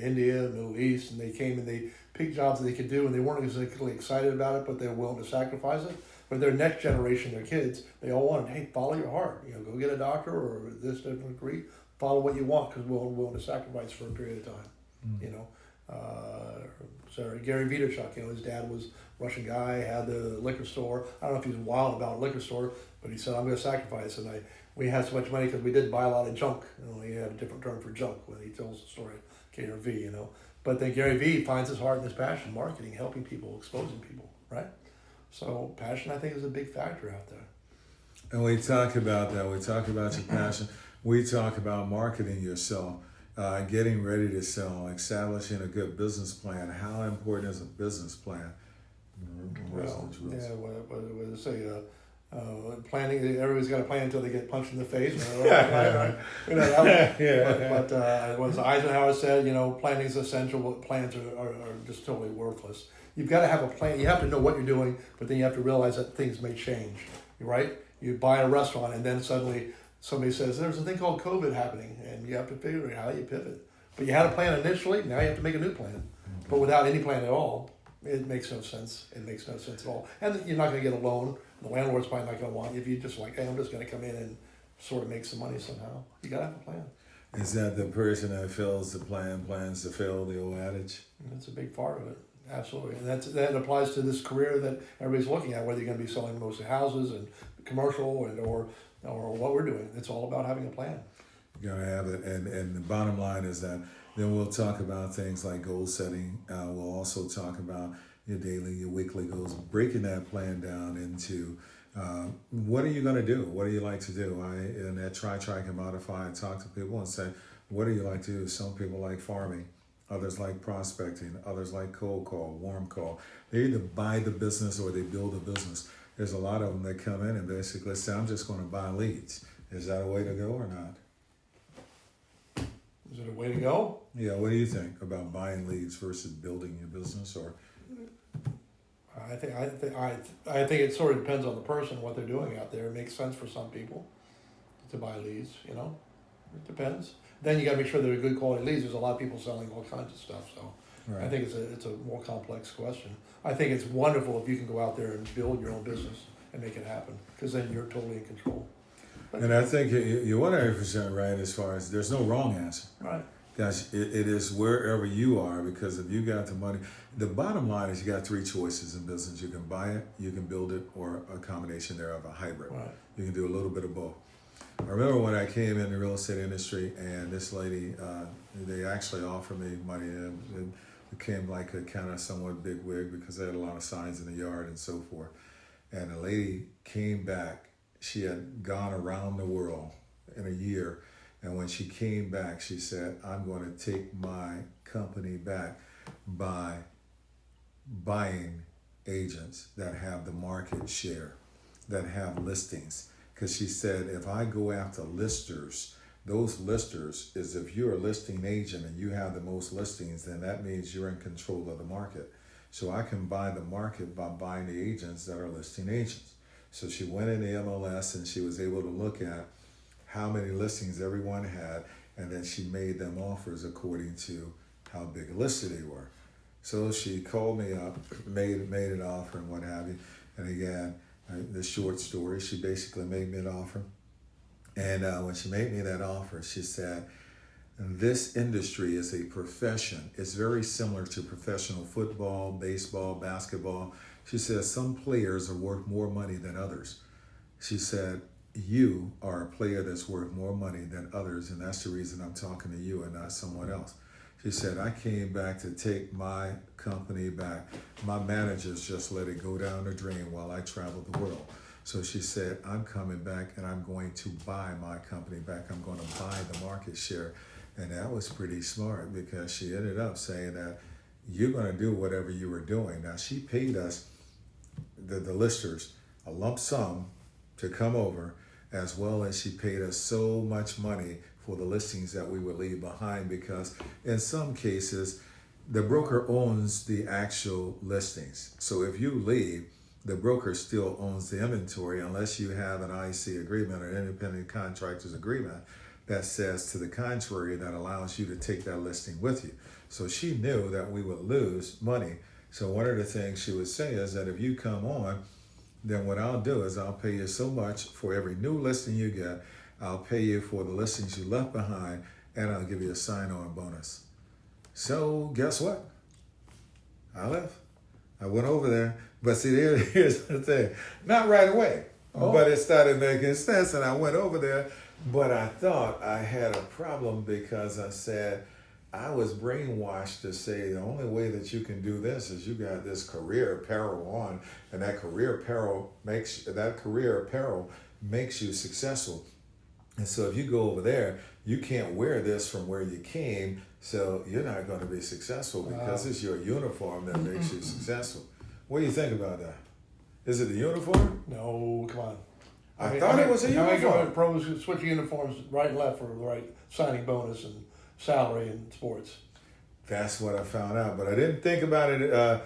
India, Middle East, and they came and they picked jobs that they could do, and they weren't exactly excited about it, but they were willing to sacrifice it. But their next generation, their kids, they all wanted, hey, follow your heart. Go get a doctor or this different degree. Follow what you want because we're willing to sacrifice for a period of time. Gary Vaynerchuk, his dad was a Russian guy, had the liquor store. I don't know if he's wild about a liquor store, but he said, I'm going to sacrifice. And we had so much money because we did buy a lot of junk. He had a different term for junk when he tells the story, KRV, But then Gary Vee finds his heart and his passion, marketing, helping people, exposing people, right? So passion, I think, is a big factor out there.
And we talk about that. We talk about your passion. We talk about marketing yourself, getting ready to sell, establishing a good business plan. How important is a business plan?
Well, yeah, what they say, planning. Everybody's got a plan until they get punched in the face. Right? But as Eisenhower said, planning is essential. But plans are just totally worthless. You've got to have a plan. You have to know what you're doing, but then you have to realize that things may change. Right? You buy a restaurant, and then suddenly somebody says there's a thing called COVID happening, and you have to figure out how you pivot. But you had a plan initially. Now you have to make a new plan. But without any plan at all, it makes no sense. It makes no sense at all. And you're not going to get a loan. The landlord's probably not going to want you if you just hey, I'm just going to come in and sort of make some money somehow. You got to have a plan.
Is that the person that fails to plan plans to fail, the old adage?
That's a big part of it. Absolutely. And that applies to this career that everybody's looking at, whether you're going to be selling mostly houses and commercial or what we're doing. It's all about having a plan.
You gotta have it, and the bottom line is that then we'll talk about things like goal setting. We'll also talk about your daily, your weekly goals, breaking that plan down into what are you gonna do? What do you like to do? In that try, and modify, I talk to people and say, what do you like to do? Some people like farming, others like prospecting, others like cold call, warm call. They either buy the business or they build a business. There's a lot of them that come in and basically say, I'm just going to buy leads. Is that a way to go or not?
Is it a way to go?
Yeah, what do you think about buying leads versus building your business? Or
I think it sort of depends on the person, what they're doing out there. It makes sense for some people to buy leads, It depends. Then you got to make sure they're good quality leads. There's a lot of people selling all kinds of stuff, so right. I think it's a more complex question. I think it's wonderful if you can go out there and build your own business and make it happen, because then you're totally in control.
And I think you're 100% right as far as there's no wrong answer.
Right.
Guys, it is wherever you are, because if you got the money, the bottom line is you got three choices in business. You can buy it, you can build it, or a combination thereof, a hybrid.
Right.
You can do a little bit of both. I remember when I came in the real estate industry, and this lady, they actually offered me money, and it became like a kind of somewhat big wig because I had a lot of signs in the yard and so forth. And the lady came back. She had gone around the world in a year, and when she came back, she said, I'm going to take my company back by buying agents that have the market share, that have listings. Because she said, if I go after listers, those listers is if you're a listing agent and you have the most listings, then that means you're in control of the market. So I can buy the market by buying the agents that are listing agents. So she went in the MLS and she was able to look at how many listings everyone had, and then she made them offers according to how big a lister they were. So she called me up, made an offer and what have you. And again, the short story, she basically made me an offer. And when she made me that offer, she said, this industry is a profession. It's very similar to professional football, baseball, basketball. She said, some players are worth more money than others. She said, you are a player that's worth more money than others, and that's the reason I'm talking to you and not someone else. She said, I came back to take my company back. My managers just let it go down the drain while I traveled the world. So she said, I'm coming back and I'm going to buy my company back. I'm going to buy the market share. And that was pretty smart, because she ended up saying that you're going to do whatever you were doing. Now, she paid us, the listers, a lump sum to come over, as well as she paid us so much money for the listings that we would leave behind, because in some cases, the broker owns the actual listings. So if you leave, the broker still owns the inventory unless you have an IC agreement or independent contractors agreement that says to the contrary, that allows you to take that listing with you. So she knew that we would lose money. So one of the things she would say is that if you come on, then what I'll do is I'll pay you so much for every new listing you get. I'll pay you for the listings you left behind, and I'll give you a sign-on bonus. So guess what? I left. I went over there. But see, here's the thing. Not right away.
Oh.
But it started making sense, and I went over there. But I thought I had a problem because I said I was brainwashed to say the only way that you can do this is you got this career apparel on, and that career apparel makes you successful. And so if you go over there, you can't wear this from where you came, so you're not going to be successful because it's your uniform that makes you successful. What do you think about that? Is it the uniform?
No, come on.
I thought it was a
How many
uniform.
pros switch uniforms right and left for the right signing bonus and salary in sports?
That's what I found out, but I didn't think about it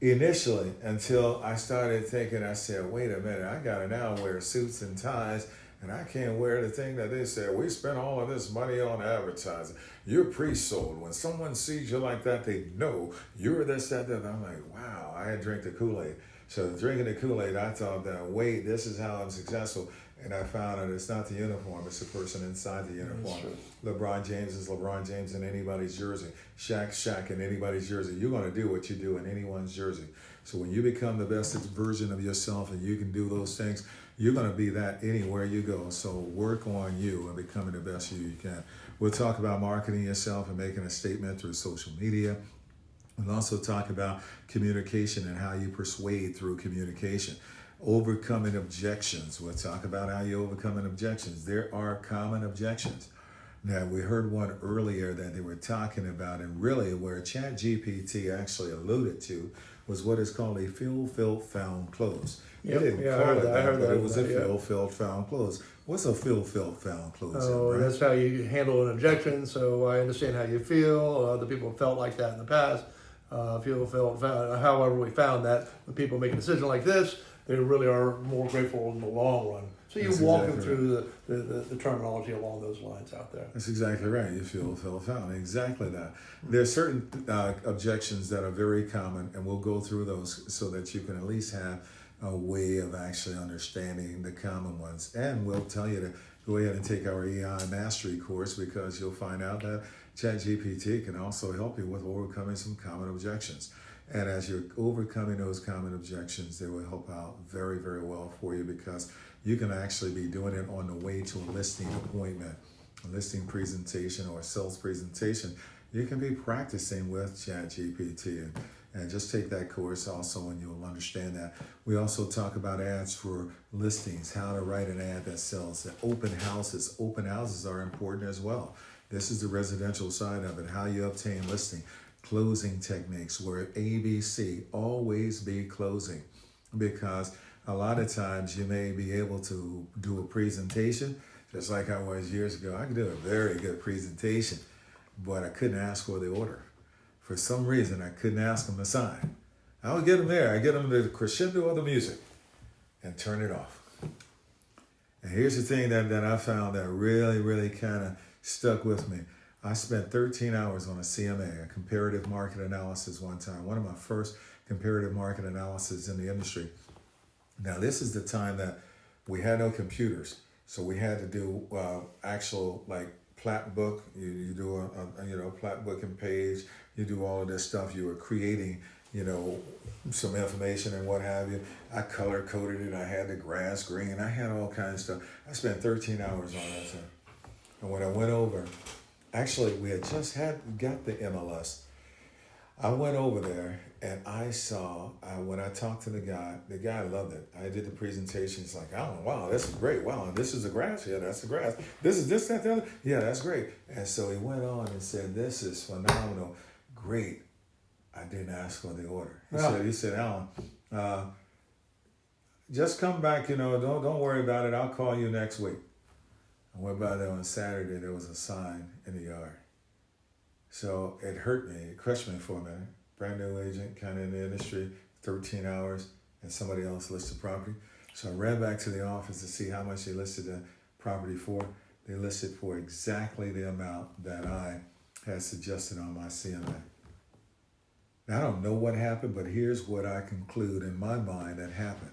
initially until I started thinking. I said, wait a minute, I got to now wear suits and ties, and I can't wear the thing that they said, we spent all of this money on advertising. You're pre-sold. When someone sees you like that, they know you're this, that, that. I'm like, wow, I had drank the Kool-Aid. So drinking the Kool-Aid, I thought that, wait, this is how I'm successful. And I found that it's not the uniform, it's the person inside the uniform. LeBron James is LeBron James in anybody's jersey. Shaq in anybody's jersey. You're going to do what you do in anyone's jersey. So when you become the best version of yourself and you can do those things, you're going to be that anywhere you go. So work on you and becoming the best you can. We'll talk about marketing yourself and making a statement through social media. We'll also talk about communication and how you persuade through communication. Overcoming objections. We'll talk about how you overcoming objections. There are common objections. Now, we heard one earlier that they were talking about, and really where ChatGPT actually alluded to was what is called a feel, felt, found, close.
Yep.
It didn't
Yeah,
call it
I heard
but
that.
it was a
Yeah.
feel, felt, found, close. What's a feel, felt, found, close?
Oh,
right?
that's how you handle an objection. So I understand how you feel. Other people have felt like that in the past. However, we found that when people make a decision like this, they really are more grateful in the long run. So you
That's
walk
exactly
them through the terminology along those lines out there.
That's exactly right. You feel, found. Exactly that. There are certain objections that are very common, and we'll go through those so that you can at least have a way of actually understanding the common ones. And we'll tell you to go ahead and take our AI Mastery course because you'll find out that ChatGPT can also help you with overcoming some common objections. And as you're overcoming those common objections, they will help out very, very well for you because you can actually be doing it on the way to a listing appointment, a listing presentation, or a sales presentation. You can be practicing with ChatGPT and just take that course also and you'll understand that. We also talk about ads for listings, how to write an ad that sells. The open houses. Open houses are important as well. This is the residential side of it, how you obtain listing. Closing techniques where ABC, always be closing, because a lot of times you may be able to do a presentation just like I was years ago. I could do a very good presentation, but I couldn't ask for the order. For some reason, I couldn't ask them to sign. I would get them there. I get them to the crescendo of the music and turn it off. And here's the thing that I found that really, really kind of stuck with me. I spent 13 hours on a CMA, a comparative market analysis one time, one of my first comparative market analysis in the industry. Now, this is the time that we had no computers, so we had to do actual like plat book. You do a plat book and page. You do all of this stuff. You were creating, some information and what have you. I color coded it. I had the grass green. I had all kinds of stuff. I spent 13 hours on that thing. And when I went over, actually, we had just got the MLS. I went over there and I saw, when I talked to the guy loved it. I did the presentation. He's like, oh, wow, this is great. Wow, and this is the grass. Yeah, that's the grass. This is this, that, the other. Yeah, that's great. And so he went on and said, this is phenomenal. Great. I didn't ask for the order. He said, Alan, just come back, don't worry about it. I'll call you next week. I went by there on Saturday. There was a sign in the yard. So it hurt me. It crushed me for a minute. Brand new agent, kind of in the industry, 13 hours, and somebody else listed property. So I ran back to the office to see how much they listed the property for. They listed for exactly the amount that I had suggested on my CMA. Now, I don't know what happened, but here's what I conclude in my mind that happened.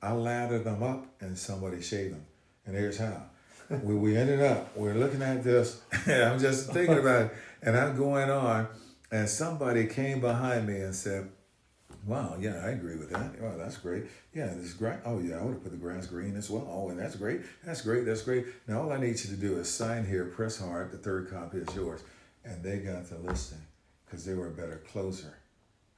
I lathered them up and somebody shaved them. And here's how. We ended up, we're looking at this, and I'm just thinking about it, And I'm going on, and somebody came behind me and said, wow, yeah, I agree with that. Oh, that's great. Yeah, this grass. Oh, yeah, I would have put the grass green as well. Oh, and that's great. That's great. That's great. Now, all I need you to do is sign here, press hard. The third copy is yours. And they got the listing because they were a better closer.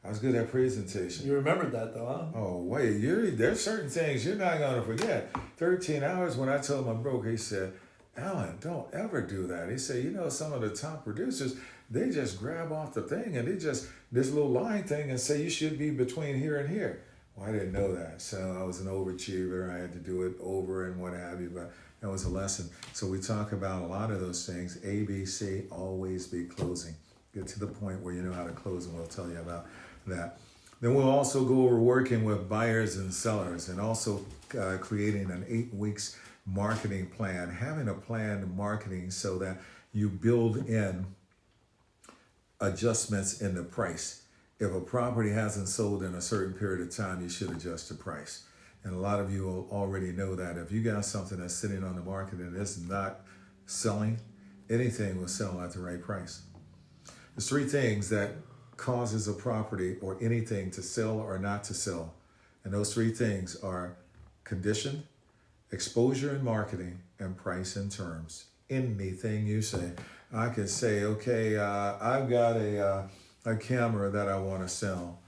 I was good at presentation.
You remembered that, though, huh?
Oh, wait, there's certain things you're not going to forget. 13 hours when I told my broker, he said, Alan, don't ever do that. He said, some of the top producers, they just grab off the thing and they just, this little line thing and say you should be between here and here. Well, I didn't know that. So I was an overachiever. I had to do it over and what have you, but that was a lesson. So we talk about a lot of those things. A, B, C, always be closing. Get to the point where you know how to close, and we'll tell you about that. Then we'll also go over working with buyers and sellers, and also creating an 8 weeks marketing plan, having a planned marketing so that you build in adjustments in the price. If a property hasn't sold in a certain period of time, you should adjust the price. And a lot of you will already know that. If you got something that's sitting on the market and it's not selling, anything will sell at the right price. There's 3 things that causes a property or anything to sell or not to sell. And those 3 things are condition, exposure and marketing, and price and terms. Anything you say. I could say, okay, I've got a camera that I want to sell.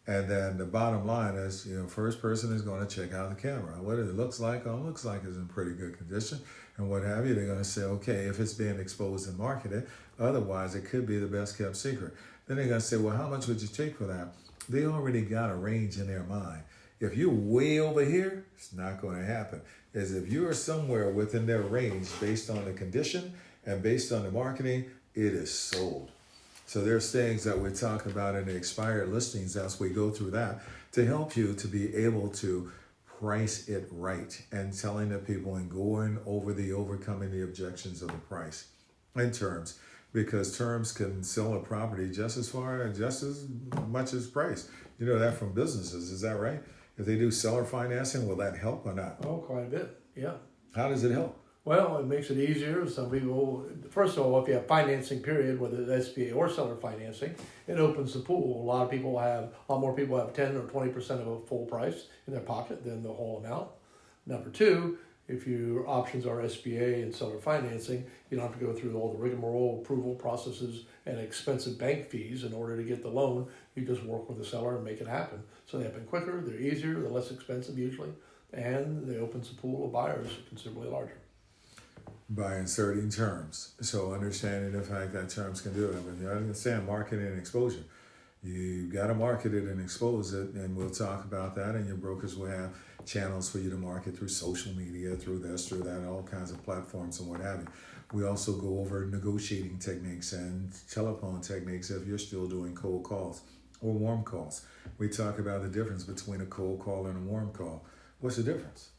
And then the bottom line is, first person is going to check out the camera. What it looks like, it's in pretty good condition and what have you. They're going to say, okay, if it's being exposed and marketed, otherwise it could be the best kept secret. Then they're going to say, well, how much would you take for that? They already got a range in their mind. If you're way over here, it's not going to happen. As if you are somewhere within their range based on the condition and based on the marketing, it is sold. So there's things that we talk about in the expired listings as we go through that to help you to be able to price it right and telling the people and going over overcoming the objections of the price and terms, because terms can sell a property just as much as price. You know that from businesses, is that right? If they do seller financing, will that help or not?
Oh, quite a bit, yeah.
How does it help?
Well, it makes it easier. Some people, first of all, if you have financing period, whether it's SBA or seller financing, it opens the pool. A lot more people have 10 or 20% of a full price in their pocket than the whole amount. Number 2, if your options are SBA and seller financing, you don't have to go through all the rigmarole approval processes and expensive bank fees in order to get the loan. You just work with the seller and make it happen. So they happen quicker, they're easier, they're less expensive usually, and they opens the pool of buyers considerably larger.
By inserting terms. So understanding the fact that terms can do it. But you understand marketing and exposure. You got to market it and expose it, and we'll talk about that, and your brokers will have channels for you to market through social media, through this, through that, all kinds of platforms and what have you. We also go over negotiating techniques and telephone techniques if you're still doing cold calls or warm calls. We talk about the difference between a cold call and a warm call. What's the difference?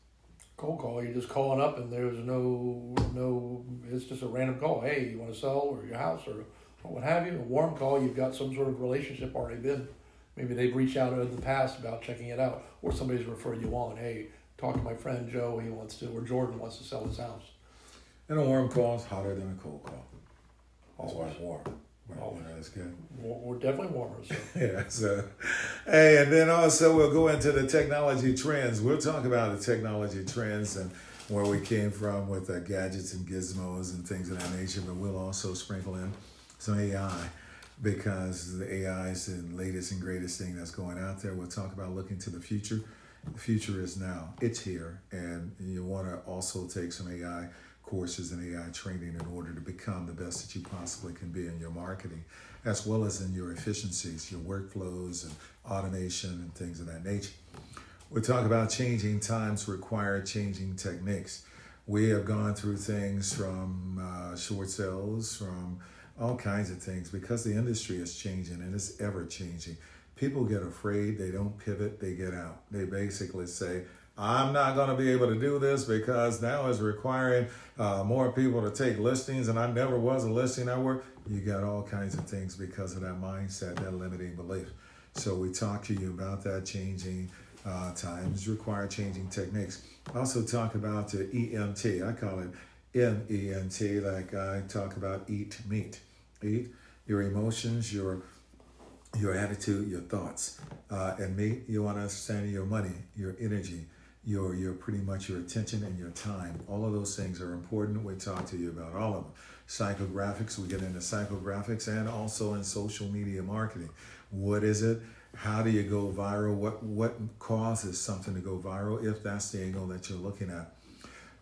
Cold call, you're just calling up and there's no, it's just a random call. Hey, you want to sell or your house or what have you? A warm call, you've got some sort of relationship already been. Maybe they've reached out in the past about checking it out, or somebody's referred you on. Hey, talk to my friend Joe, or Jordan wants to sell his house.
And a warm call is hotter than a cold call. That's why it's warm. Well, that's good.
We're definitely warmer. So.
Yeah. So, hey, and then also we'll go into the technology trends. We'll talk about the technology trends and where we came from with gadgets and gizmos and things of that nature. But we'll also sprinkle in some AI, because the AI is the latest and greatest thing that's going out there. We'll talk about looking to the future. The future is now. It's here, and you want to also take some AI courses and AI training in order to become the best that you possibly can be in your marketing, as well as in your efficiencies, your workflows and automation and things of that nature. We'll talk about changing times require changing techniques. We have gone through things from short sales, from all kinds of things, because the industry is changing and it's ever changing. People get afraid, they don't pivot, they get out. They basically say, I'm not going to be able to do this because now it's requiring more people to take listings, and I never was a listing network. You got all kinds of things because of that mindset, that limiting belief. So we talk to you about that. Changing times require changing techniques. I also talk about the EMT. I call it MENT, like I talk about eat meat. 8, your emotions, your attitude, your thoughts. And me, you want to understand your money, your energy, your pretty much your attention and your time. All of those things are important. We talk to you about all of them. Psychographics, we get into psychographics, and also in social media marketing. What is it? How do you go viral? What causes something to go viral if that's the angle that you're looking at?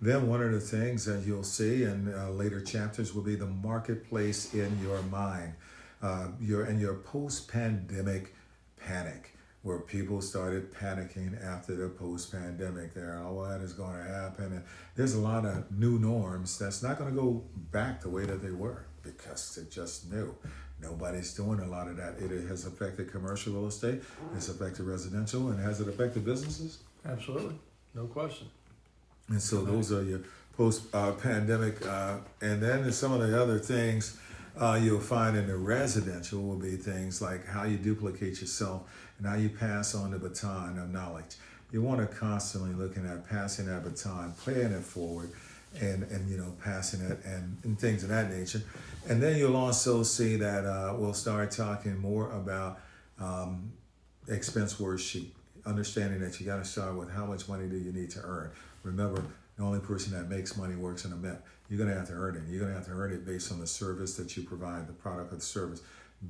Then one of the things that you'll see in later chapters will be the marketplace in your mind, your post-pandemic panic, where people started panicking after the post-pandemic. What is going to happen? And there's a lot of new norms that's not going to go back the way that they were because they're just new. Nobody's doing a lot of that. It has affected commercial real estate, it's affected residential, and has it affected businesses?
Absolutely, no question.
And so those are your post-pandemic. And then some of the other things you'll find in the residential will be things like how you duplicate yourself and how you pass on the baton of knowledge. You want to constantly looking at passing that baton, paying it forward, and passing it and things of that nature. And then you'll also see that we'll start talking more about expense worksheet, understanding that you got to start with how much money do you need to earn. Remember, the only person that makes money works in a Met. You're going to have to earn it. You're going to have to earn it based on the service that you provide, the product or the service.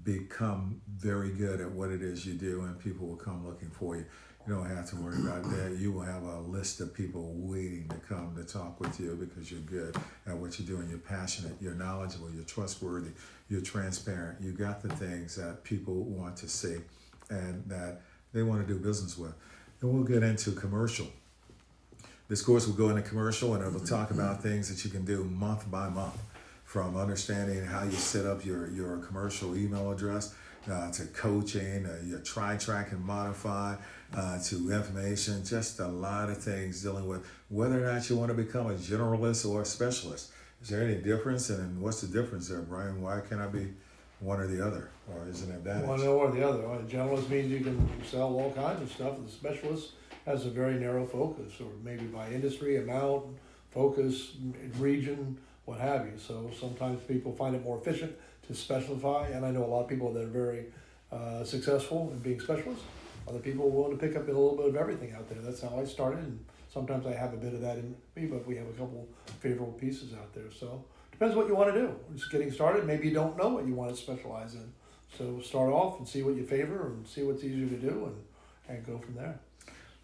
Become very good at what it is you do, and people will come looking for you. You don't have to worry about that. You will have a list of people waiting to come to talk with you because you're good at what you're doing. You're passionate, you're knowledgeable, you're trustworthy, you're transparent. You got the things that people want to see and that they want to do business with. And we'll get into commercial. This course will go into commercial, and it will talk about things that you can do month by month, from understanding how you set up your commercial email address, to coaching, your try, track, and modify, to information, just a lot of things dealing with whether or not you want to become a generalist or a specialist. Is there any difference? And what's the difference there, Brian? Why can't I be one or the other? Or is it an advantage?
One or the other. A generalist means you can sell all kinds of stuff. The specialist has a very narrow focus, or maybe by industry, amount, focus, region, what have you. So sometimes people find it more efficient to specify, and I know a lot of people that are very successful in being specialists. Other people are willing to pick up a little bit of everything out there. That's how I started, and sometimes I have a bit of that in me, but we have a couple favorable pieces out there. So depends what you want to do. Just getting started, maybe you don't know what you want to specialize in. So start off and see what you favor and see what's easier to do and go from there.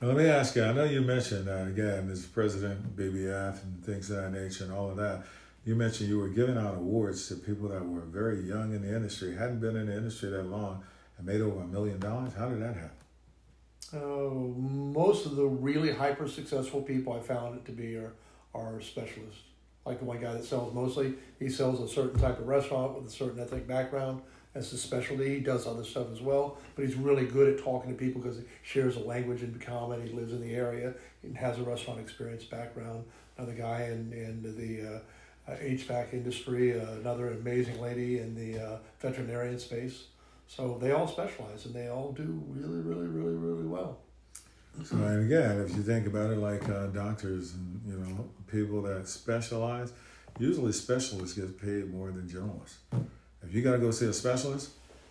Now, let me ask you, I know you mentioned, again, as president of BBF and things of that nature and all of that, you mentioned you were giving out awards to people that were very young in the industry, hadn't been in the industry that long, and made over $1 million. How did that happen?
Most of the really hyper successful people I found it to be are specialists. Like the one guy that sells mostly, he sells a certain type of restaurant with a certain ethnic background. That's his specialty. He does other stuff as well, but he's really good at talking to people because he shares a language in common. He lives in the area and has a restaurant experience background. Another guy in the HVAC industry, another amazing lady in the veterinarian space. So they all specialize and they all do really, really, really, really well.
So, and again, if you think about it, like doctors and people that specialize, usually specialists get paid more than generalists. If you got to go see a specialist,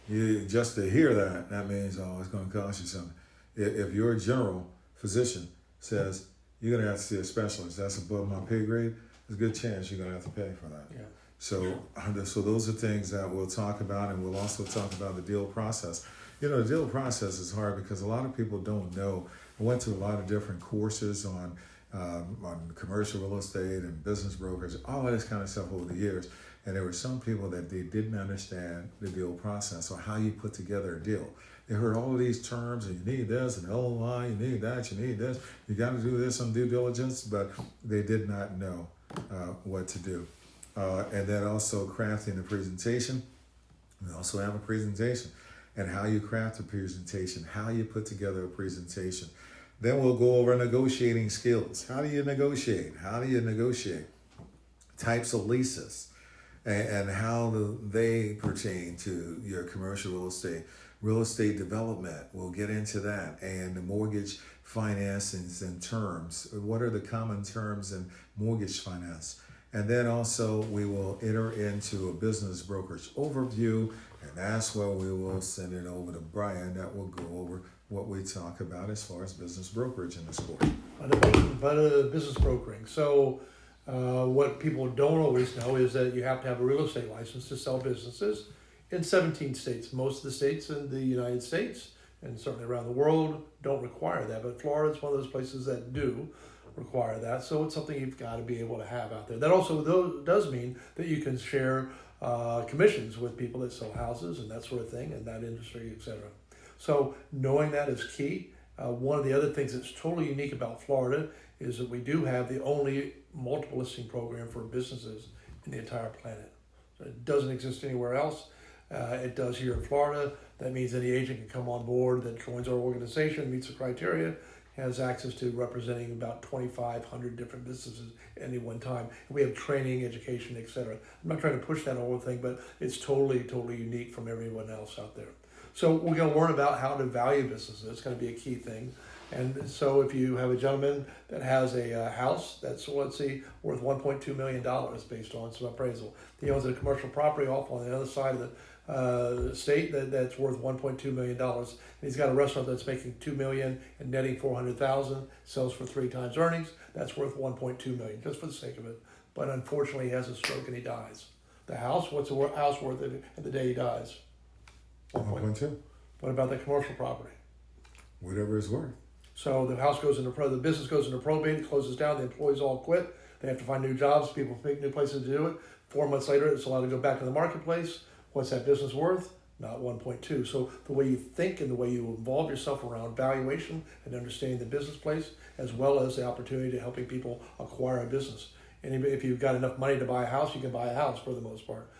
just to hear that means, it's going to cost you something. If your general physician says, you're going to have to see a specialist, that's above my pay grade, there's a good chance you're going to have to pay for that.
Yeah.
So those are things that we'll talk about, and we'll also talk about the deal process. The deal process is hard because a lot of people don't know. I went to a lot of different courses on commercial real estate and business brokerage, all of this kind of stuff over the years. And there were some people that they didn't understand the deal process or how you put together a deal. They heard all of these terms, and you need this, and LOI, you need that, you need this, you got to do this on due diligence, but they did not know what to do. And then also crafting the presentation. We also have a presentation and how you craft a presentation, how you put together a presentation. Then we'll go over negotiating skills. How do you negotiate? Types of leases and how they pertain to your commercial real estate development. We'll get into that, and the mortgage financings and terms. What are the common terms in mortgage finance? And then also we will enter into a business brokerage overview, and that's where we will send it over to Brian that will go over what we talk about as far as business brokerage in this course.
But business brokering. So what people don't always know is that you have to have a real estate license to sell businesses in 17 states. Most of the states in the United States and certainly around the world don't require that, but Florida is one of those places that do require that. So it's something you've got to be able to have out there. That also does mean that you can share commissions with people that sell houses and that sort of thing in that industry, etc. So knowing that is key. One of the other things that's totally unique about Florida is that we do have the only multiple listing program for businesses in the entire planet. So it doesn't exist anywhere else. It does here in Florida. That means any agent can come on board that joins our organization, meets the criteria, has access to representing about 2,500 different businesses at any one time. And we have training, education, etc. I'm not trying to push that whole thing, but it's totally unique from everyone else out there. So we're going to learn about how to value businesses. It's going to be a key thing. And so if you have a gentleman that has a house that's, let's see, worth $1.2 million based on some appraisal. He owns a commercial property off on the other side of the state that's worth $1.2 million. And he's got a restaurant that's making $2 million and netting $400,000, sells for 3 times earnings. That's worth $1.2 million, just for the sake of it. But unfortunately, he has a stroke and he dies. The house, what's the house worth at the day he dies?
1.2.
What about the commercial property?
Whatever it's worth.
So the house goes into the business goes into probate, it closes down, the employees all quit, they have to find new jobs, people pick new places to do it. 4 months later, it's allowed to go back to the marketplace. What's that business worth? Not 1.2. So the way you think and the way you involve yourself around valuation and understanding the business place, as well as the opportunity to helping people acquire a business. And if you've got enough money to buy a house, you can buy a house for the most part.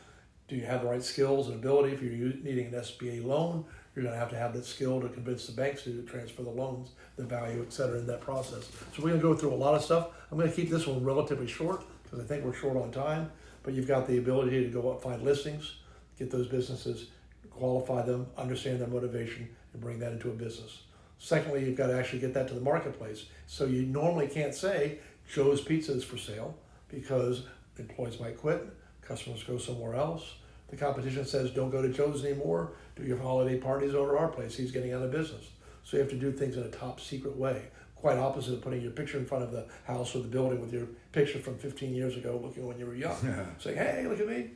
Do you have the right skills and ability? If you're needing an SBA loan, you're going to have that skill to convince the banks to transfer the loans, the value, et cetera, in that process. So we're going to go through a lot of stuff. I'm going to keep this one relatively short because I think we're short on time, but you've got the ability to go out and find listings, get those businesses, qualify them, understand their motivation, and bring that into a business. Secondly, you've got to actually get that to the marketplace. So you normally can't say Joe's Pizza is for sale because employees might quit, customers go somewhere else. The competition says, don't go to Joe's anymore, do your holiday parties over our place, he's getting out of business. So you have to do things in a top secret way. Quite opposite of putting your picture in front of the house or the building with your picture from 15 years ago looking when you were young. Saying, hey, look at me.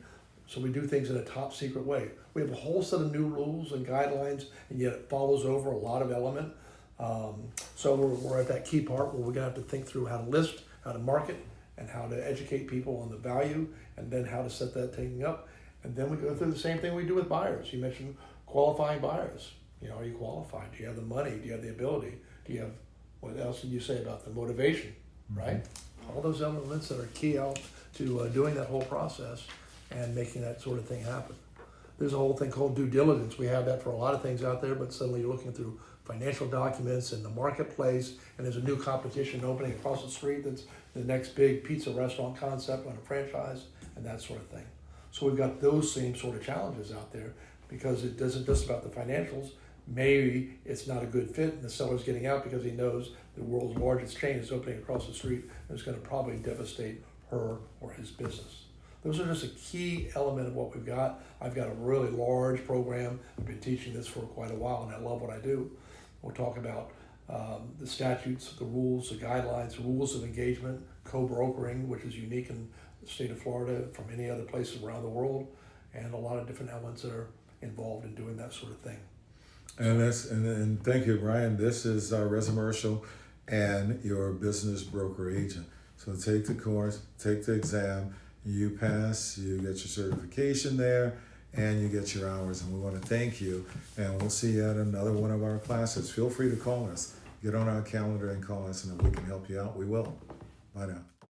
So we do things in a top secret way. We have a whole set of new rules and guidelines, and yet it follows over a lot of element. So we're at that key part where we're gonna have to think through how to list, how to market, and how to educate people on the value, and then how to set that thing up. And then we go through the same thing we do with buyers. You mentioned qualifying buyers. You know, are you qualified? Do you have the money? Do you have the ability? Do you have, what else did you say about the motivation, right? All those elements that are key out to doing that whole process and making that sort of thing happen. There's a whole thing called due diligence. We have that for a lot of things out there, but suddenly you're looking through financial documents in the marketplace, and there's a new competition opening across the street that's the next big pizza restaurant concept on a franchise and that sort of thing. So we've got those same sort of challenges out there because it isn't just about the financials. Maybe it's not a good fit and the seller's getting out because he knows the world's largest chain is opening across the street and it's going to probably devastate her or his business. Those are just a key element of what we've got. I've got a really large program. I've been teaching this for quite a while and I love what I do. We'll talk about the statutes, the rules, the guidelines, rules of engagement, co-brokering, which is unique in the state of Florida from any other places around the world, and a lot of different elements that are involved in doing that sort of thing.
And thank you, Brian. This is Resimercial and your business broker agent. So take the course, take the exam, you pass, you get your certification there, and you get your hours. And we want to thank you. And we'll see you at another one of our classes. Feel free to call us. Get on our calendar and call us, and if we can help you out, we will. Bye now.